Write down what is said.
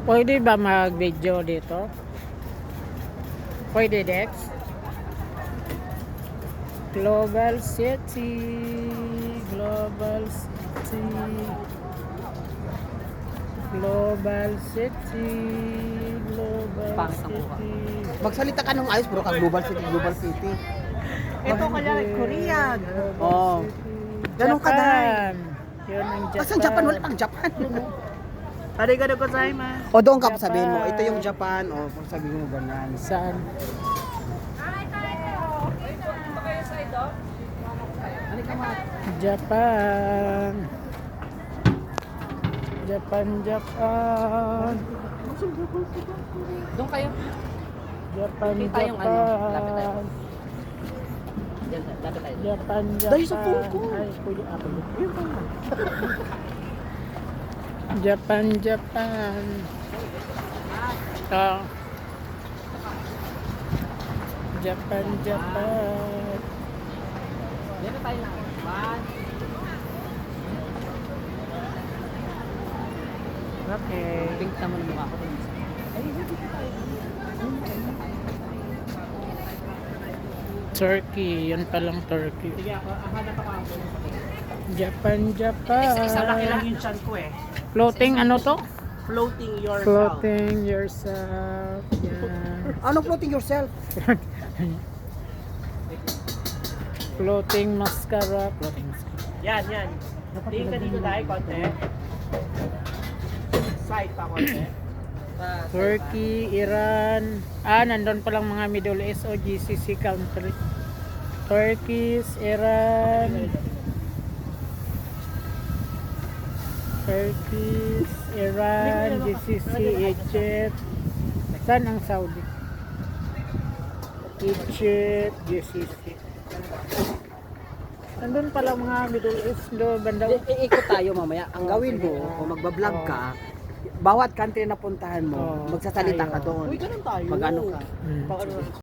Pwede ba mag-video dito? Pwede, Dex? Global City. Global City. Global City. Global City. Magsalita ka ng ayos, bro, ka Global City, Global City. Ito kaya Korea. Oh. Ganun ka Japan. Yun ang Japan. Kasi Japan, wala pang Japan. Arigato gozaimasu. O doon ka sabihin mo, ito yung Japan, o sabihin mo ganyan. Saan? Japan. Japan, Japan. Doon kayo. Japan, Kita yung ano, lapit tayo. Japan. Diyan, lapit tayo. Japan, Japan. Dahil sa phone ko. Ay, pwede ako. Japan, Japan. Ah. Japan, Japan. Diyan na tayo na. Okay. Pink naman ang mukha ko. Turkey, yun palang Turkey. Sige ako, hanap ako ang Japan, Japan. Isa laki lang yung chan ko eh. Floating, ano to? Floating yourself. Floating yourself. Yan. Ano floating yourself? Floating mascara. Floating mascara. Yan, yan. Tingin ka dito dahil konti. Side pa konti. Turkey, Iran. Nandun palang mga Middle East o GCC country. Turkey, Iran. Turkey, Iran, GCC, Egypt. Saan ang Saudi? Egypt, GCC. Nandun palang mga Middle East do banda. Iikot tayo mamaya. Ang gawin mo, kung magbablog ka, bawat country na puntahan mo, magsasalita ka doon. Uy, ganun tayo. Mag-ano ka. Hmm. Pag ano